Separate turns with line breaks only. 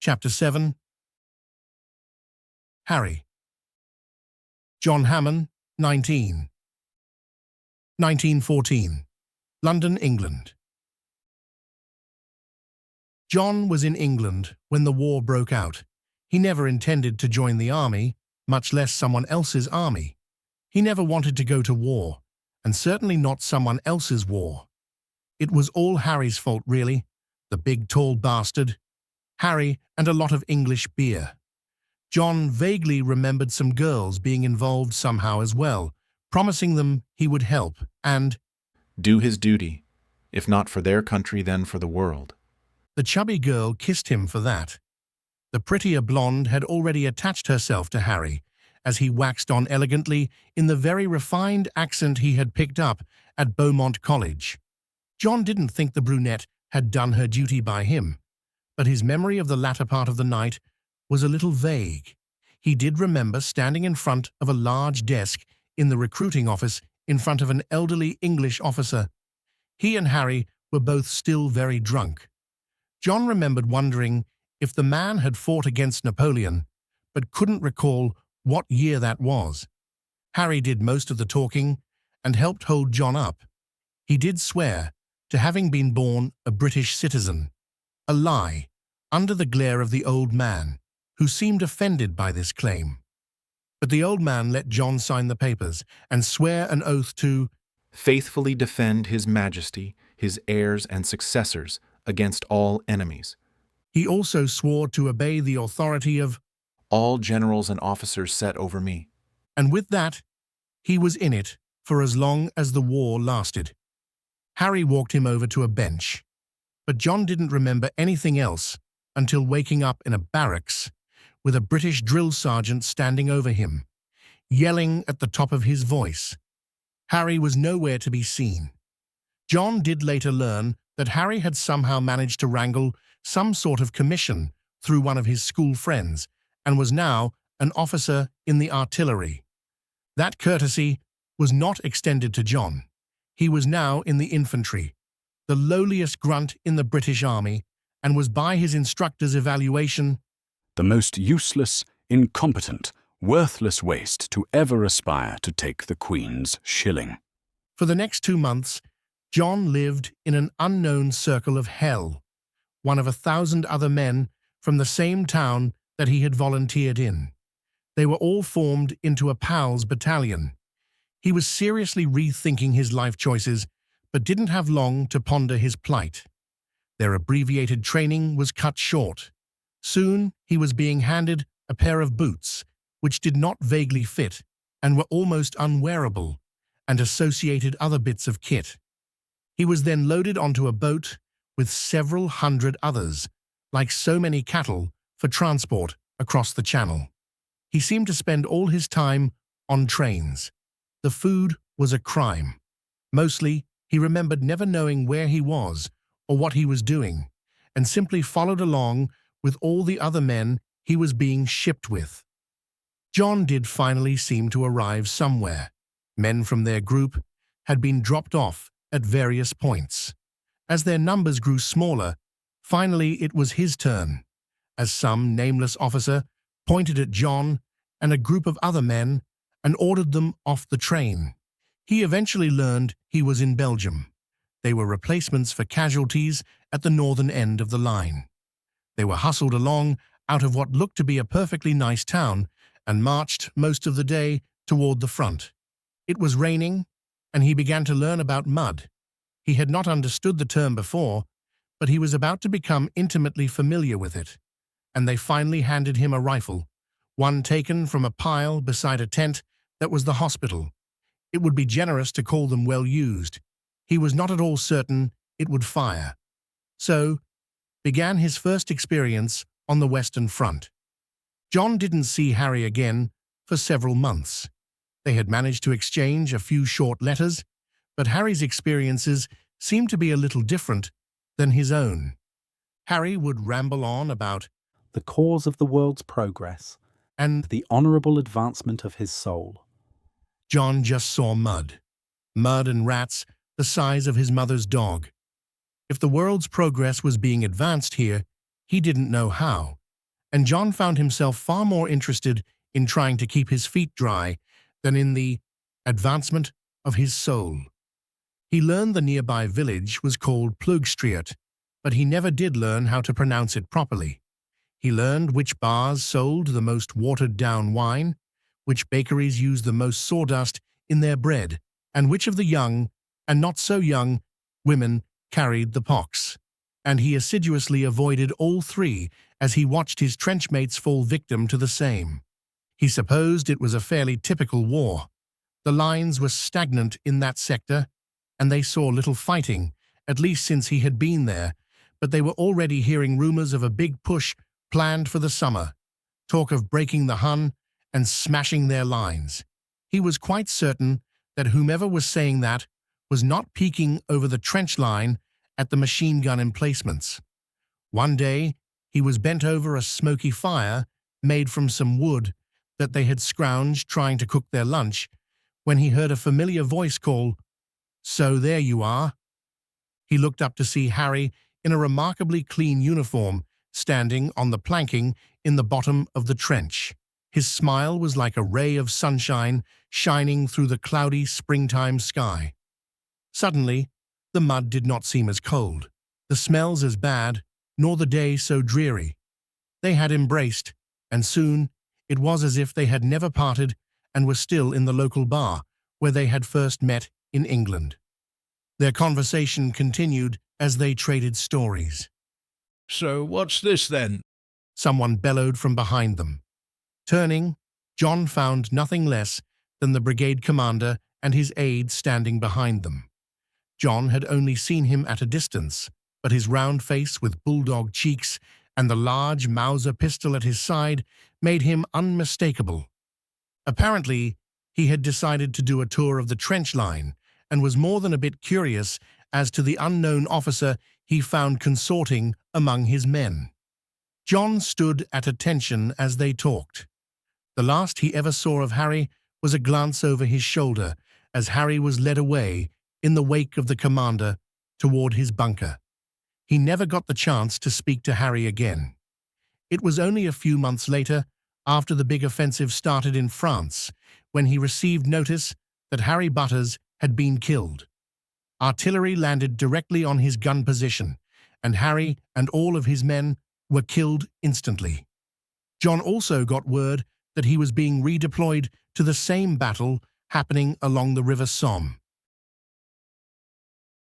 Chapter 7. Harry. John Hamman, 1914. London, England. John was in England when the war broke out. He never intended to join the army, much less someone else's army. He never wanted to go to war, and certainly not someone else's war. It was all Harry's fault, really. The big tall bastard. Harry and a lot of English beer. John vaguely remembered some girls being involved somehow as well, promising them he would help and
do his duty, if not for their country, then for the world.
The chubby girl kissed him for that. The prettier blonde had already attached herself to Harry, as he waxed on elegantly in the very refined accent he had picked up at Beaumont College. John didn't think the brunette had done her duty by him, but his memory of the latter part of the night was a little vague. He did remember standing in front of a large desk in the recruiting office in front of an elderly English officer. He and Harry were both still very drunk. John remembered wondering if the man had fought against Napoleon, but couldn't recall what year that was. Harry did most of the talking and helped hold John up. He did swear to having been born a British citizen, a lie, under the glare of the old man, who seemed offended by this claim. But the old man let John sign the papers and swear an oath to
faithfully defend His Majesty, his heirs and successors, against all enemies.
He also swore to obey the authority of
all generals and officers set over me.
And with that, he was in it for as long as the war lasted. Harry walked him over to a bench, but John didn't remember anything else until waking up in a barracks with a British drill sergeant standing over him, yelling at the top of his voice. Harry was nowhere to be seen. John did later learn that Harry had somehow managed to wrangle some sort of commission through one of his school friends and was now an officer in the artillery. That courtesy was not extended to John. He was now in the infantry, the lowliest grunt in the British Army, and was by his instructor's evaluation
the most useless, incompetent, worthless waste to ever aspire to take the Queen's shilling.
For the next 2 months, John lived in an unknown circle of hell, one of 1,000 other men from the same town that he had volunteered in. They were all formed into a pals battalion. He was seriously rethinking his life choices, but didn't have long to ponder his plight. Their abbreviated training was cut short. Soon he was being handed a pair of boots, which did not vaguely fit and were almost unwearable, and associated other bits of kit. He was then loaded onto a boat with several hundred others, like so many cattle, for transport across the channel. He seemed to spend all his time on trains. The food was a crime. Mostly, he remembered never knowing where he was or what he was doing, and simply followed along with all the other men he was being shipped with. John did finally seem to arrive somewhere. Men from their group had been dropped off at various points. As their numbers grew smaller, finally it was his turn, as some nameless officer pointed at John and a group of other men and ordered them off the train. He eventually learned he was in Belgium. They were replacements for casualties at the northern end of the line. They were hustled along out of what looked to be a perfectly nice town and marched most of the day toward the front. It was raining, and he began to learn about mud. He had not understood the term before, but he was about to become intimately familiar with it, and they finally handed him a rifle, one taken from a pile beside a tent that was the hospital. It would be generous to call them well used. He was not at all certain it would fire. So began his first experience on the Western Front. John didn't see Harry again for several months. They had managed to exchange a few short letters, but Harry's experiences seemed to be a little different than his own. Harry would ramble on about
the cause of the world's progress
and
the honourable advancement of his soul.
John just saw mud. Mud and rats the size of his mother's dog. If the world's progress was being advanced here, he didn't know how. and John found himself far more interested in trying to keep his feet dry than in the advancement of his soul. He learned the nearby village was called Plugstriot, but he never did learn how to pronounce it properly. He learned which bars sold the most watered-down wine, which bakeries used the most sawdust in their bread, and which of the young, and not so young, women carried the pox. And he assiduously avoided all three as he watched his trenchmates fall victim to the same. He supposed it was a fairly typical war. The lines were stagnant in that sector, and they saw little fighting, at least since he had been there, but they were already hearing rumors of a big push planned for the summer, talk of breaking the Hun and smashing their lines. He was quite certain that whomever was saying that was not peeking over the trench line at the machine gun emplacements. One day, he was bent over a smoky fire made from some wood that they had scrounged trying to cook their lunch, when he heard a familiar voice call, "So there you are." He looked up to see Harry in a remarkably clean uniform standing on the planking in the bottom of the trench. His smile was like a ray of sunshine shining through the cloudy springtime sky. Suddenly, the mud did not seem as cold, the smells as bad, nor the day so dreary. They had embraced, and soon it was as if they had never parted and were still in the local bar where they had first met in England. Their conversation continued as they traded stories.
"So what's this then?"
Someone bellowed from behind them. Turning, John found nothing less than the brigade commander and his aide standing behind them. John had only seen him at a distance, but his round face with bulldog cheeks and the large Mauser pistol at his side made him unmistakable. Apparently, he had decided to do a tour of the trench line and was more than a bit curious as to the unknown officer he found consorting among his men. John stood at attention as they talked. The last he ever saw of Harry was a glance over his shoulder as Harry was led away in the wake of the commander toward his bunker. He never got the chance to speak to Harry again. It was only a few months later, after the big offensive started in France, when he received notice that Harry Butters had been killed. Artillery landed directly on his gun position, and Harry and all of his men were killed instantly. John also got word that he was being redeployed to the same battle happening along the River Somme.